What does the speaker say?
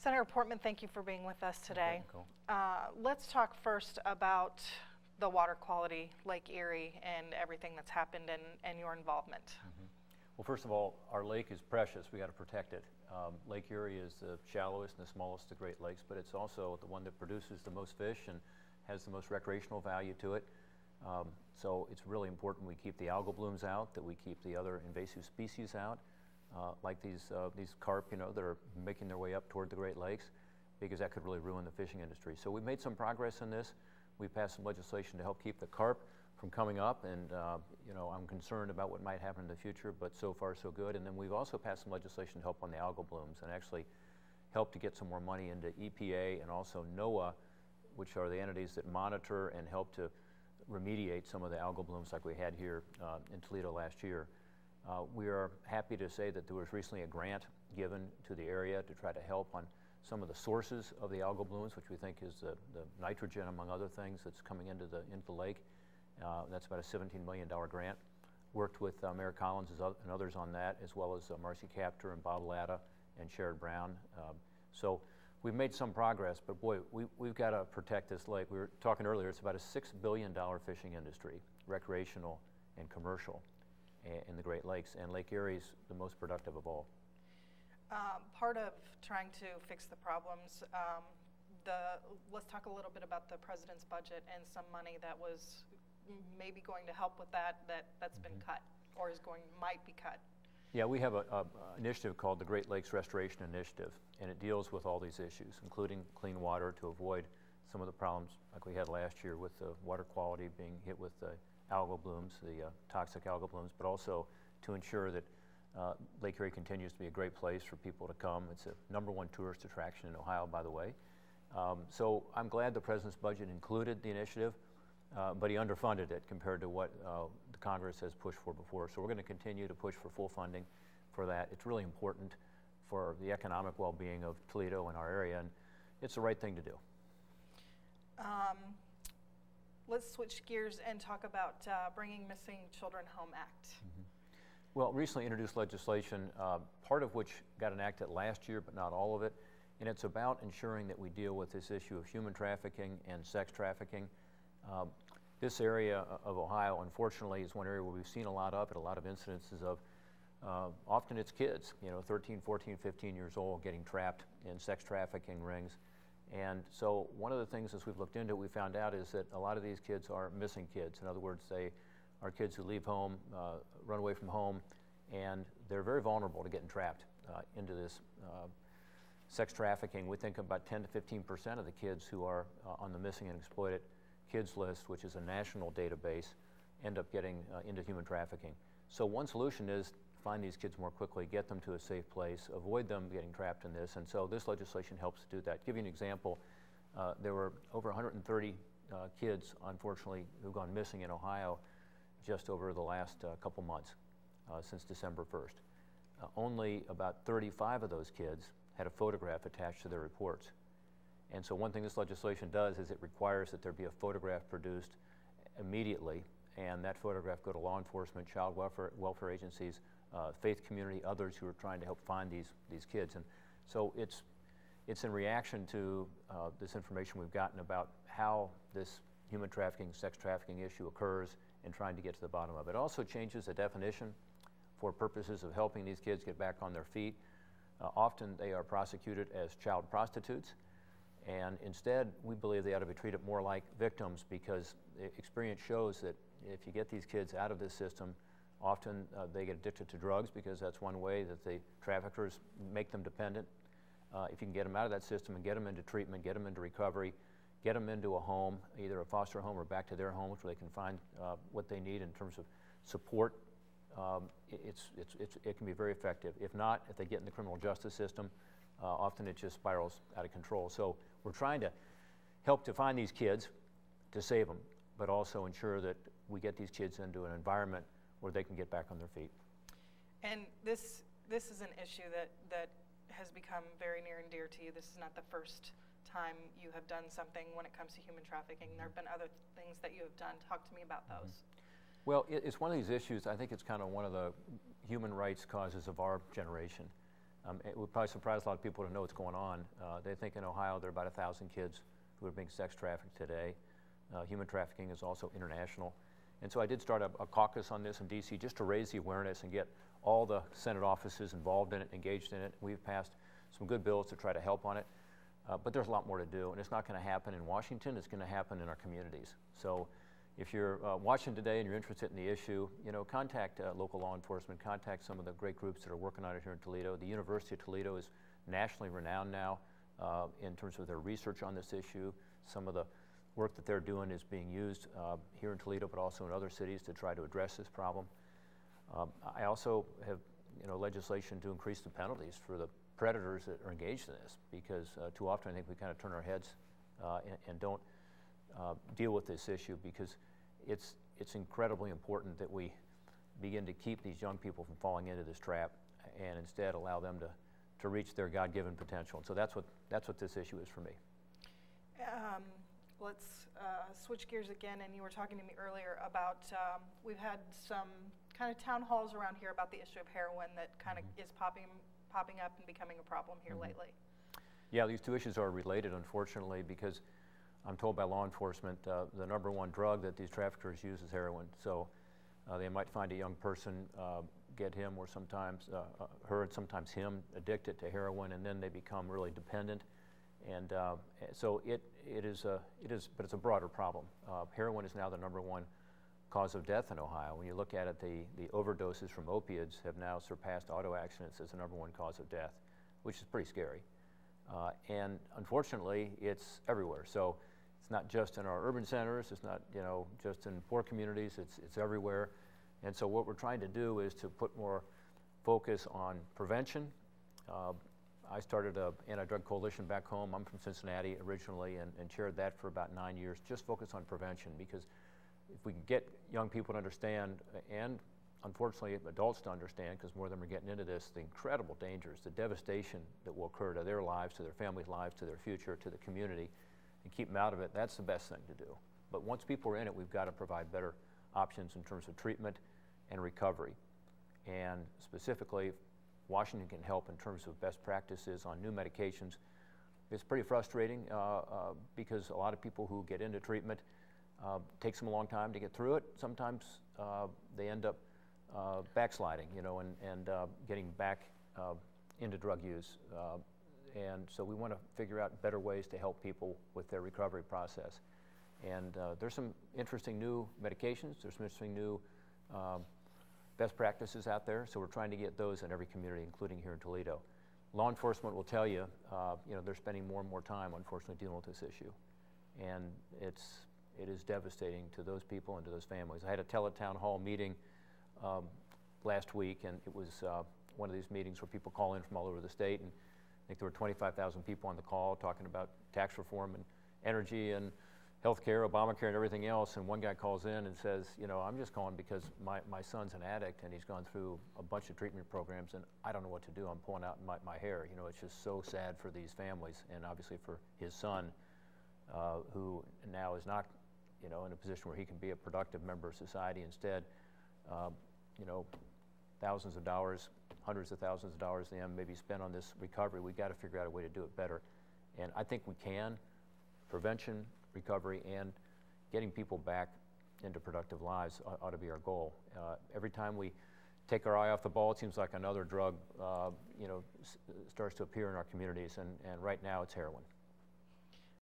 Senator Portman, thank you for being with us today. Cool. Let's talk first about the water quality, Lake Erie, and everything that's happened and your involvement. Mm-hmm. Well, first of all, our lake is precious. We got to protect it. Lake Erie is the shallowest and the smallest of the Great Lakes, but it's also the one that produces the most fish and has the most recreational value to it. So it's really important we keep the algal blooms out, that we keep the other invasive species out, like these carp, that are making their way up toward the Great Lakes, because that could really ruin the fishing industry. So we've made some progress in this. We passed some legislation to help keep the carp from coming up, and I'm concerned about what might happen in the future, but so far so good. And then we've also passed some legislation to help on the algal blooms and actually help to get some more money into EPA and also NOAA, which are the entities that monitor and help to remediate some of the algal blooms like we had here in Toledo last year. We are happy to say that there was recently a grant given to the area to try to help on some of the sources of the algal blooms, which we think is the nitrogen, among other things, that's coming into the lake. That's about a $17 million grant. Worked with Mayor Collins and others on that, as well as Marcy Captor and Bob Latta and Sherrod Brown. So we've made some progress, but boy, we've got to protect this lake. We were talking earlier, it's about a $6 billion fishing industry, recreational and commercial, in the Great Lakes, and Lake Erie's the most productive of all. Part of trying to fix the problems, let's talk a little bit about the president's budget and some money that was maybe going to help with that's been cut or might be cut. Yeah, we have an initiative called the Great Lakes Restoration Initiative, and it deals with all these issues, including clean water, to avoid some of the problems like we had last year with the water quality being hit with the algal blooms, the toxic algal blooms, but also to ensure that Lake Erie continues to be a great place for people to come. It's a #1 tourist attraction in Ohio, by the way. So I'm glad the president's budget included the initiative, but he underfunded it compared to what the Congress has pushed for before. So we're going to continue to push for full funding for that. It's really important for the economic well-being of Toledo and our area, and it's the right thing to do. Let's switch gears and talk about Bringing Missing Children Home Act. Mm-hmm. Well, recently introduced legislation, part of which got enacted last year, but not all of it, and it's about ensuring that we deal with this issue of human trafficking and sex trafficking. This area of Ohio, unfortunately, is one area where we've seen a lot of it, a lot of incidences of, often it's kids, 13, 14, 15 years old, getting trapped in sex trafficking rings. And so one of the things as we've looked into it, we found out is that a lot of these kids are missing kids. In other words, they are kids who leave home, run away from home, and they're very vulnerable to getting trapped into this sex trafficking. We think about 10 to 15% of the kids who are on the missing and exploited kids list, which is a national database, end up getting into human trafficking. So one solution is find these kids more quickly, get them to a safe place, avoid them getting trapped in this, and so this legislation helps to do that. To give you an example, there were over 130 kids, unfortunately, who've gone missing in Ohio just over the last couple months, since December 1st. Only about 35 of those kids had a photograph attached to their reports. And so one thing this legislation does is it requires that there be a photograph produced immediately, and that photograph go to law enforcement, child welfare agencies, faith community, others who are trying to help find these kids. And so it's in reaction to this information we've gotten about how this human trafficking, sex trafficking issue occurs and trying to get to the bottom of it. It also changes the definition for purposes of helping these kids get back on their feet. Often they are prosecuted as child prostitutes, and instead we believe they ought to be treated more like victims, because experience shows that if you get these kids out of this system, often they get addicted to drugs, because that's one way that the traffickers make them dependent. If you can get them out of that system and get them into treatment, get them into recovery, get them into a home, either a foster home or back to their homes where they can find what they need in terms of support, it can be very effective. If not, if they get in the criminal justice system, often it just spirals out of control. So we're trying to help to find these kids, to save them, but also ensure that we get these kids into an environment where they can get back on their feet. And this is an issue that has become very near and dear to you. This is not the first time you have done something when it comes to human trafficking. There have been other things that you have done. Talk to me about those. Well, it's one of these issues, I think it's kind of one of the human rights causes of our generation. It would probably surprise a lot of people to know what's going on. They think in Ohio there are about 1,000 kids who are being sex trafficked today. Human trafficking is also international. And so I did start a caucus on this in DC just to raise the awareness and get all the Senate offices involved in it, engaged in it. We've passed some good bills to try to help on it. But there's a lot more to do, and it's not going to happen in Washington. It's going to happen in our communities. So if you're watching today and you're interested in the issue, contact local law enforcement, contact some of the great groups that are working on it here in Toledo. The University of Toledo is nationally renowned now in terms of their research on this issue. Some of the work that they're doing is being used here in Toledo, but also in other cities to try to address this problem. I also have legislation to increase the penalties for the predators that are engaged in this, because too often I think we kind of turn our heads and don't deal with this issue, because it's incredibly important that we begin to keep these young people from falling into this trap and instead allow them to reach their God-given potential. And so that's what this issue is for me. Let's switch gears again, and you were talking to me earlier about we've had some kind of town halls around here about the issue of heroin that kind of is popping up and becoming a problem here lately. Yeah, these two issues are related, unfortunately, because I'm told by law enforcement the number one drug that these traffickers use is heroin. So they might find a young person, get him or sometimes her and sometimes him addicted to heroin, and then they become really dependent. And so it is, but it's a broader problem. Heroin is now the number one cause of death in Ohio. When you look at it, the overdoses from opiates have now surpassed auto accidents as the number one cause of death, which is pretty scary. And unfortunately, it's everywhere. So it's not just in our urban centers. It's not just in poor communities. It's everywhere. And so what we're trying to do is to put more focus on prevention. I started an anti-drug coalition back home. I'm from Cincinnati originally and chaired that for about 9 years, just focused on prevention, because if we can get young people to understand, and unfortunately adults to understand, because more of them are getting into this, the incredible dangers, the devastation that will occur to their lives, to their families' lives, to their future, to the community, and keep them out of it, that's the best thing to do. But once people are in it, we've got to provide better options in terms of treatment and recovery. And specifically, Washington can help in terms of best practices on new medications. It's pretty frustrating because a lot of people who get into treatment, takes them a long time to get through it. Sometimes they end up backsliding, and getting back into drug use. And so we want to figure out better ways to help people with their recovery process. And there's some interesting new medications. There's some interesting new best practices out there, so we're trying to get those in every community, including here in Toledo. Law enforcement will tell you, they're spending more and more time, unfortunately, dealing with this issue. And it is devastating to those people and to those families. I had a teletown hall meeting last week, and it was one of these meetings where people call in from all over the state, and I think there were 25,000 people on the call talking about tax reform and energy and healthcare, Obamacare, and everything else. And one guy calls in and says, I'm just calling because my son's an addict and he's gone through a bunch of treatment programs and I don't know what to do. I'm pulling out my hair. It's just so sad for these families, and obviously for his son, who now is not, in a position where he can be a productive member of society. Instead, thousands of dollars, hundreds of thousands of dollars in the end maybe spent on this recovery. We've got to figure out a way to do it better. And I think we can. Prevention, recovery, and getting people back into productive lives ought to be our goal. Every time we take our eye off the ball, it seems like another drug, starts to appear in our communities, and right now it's heroin.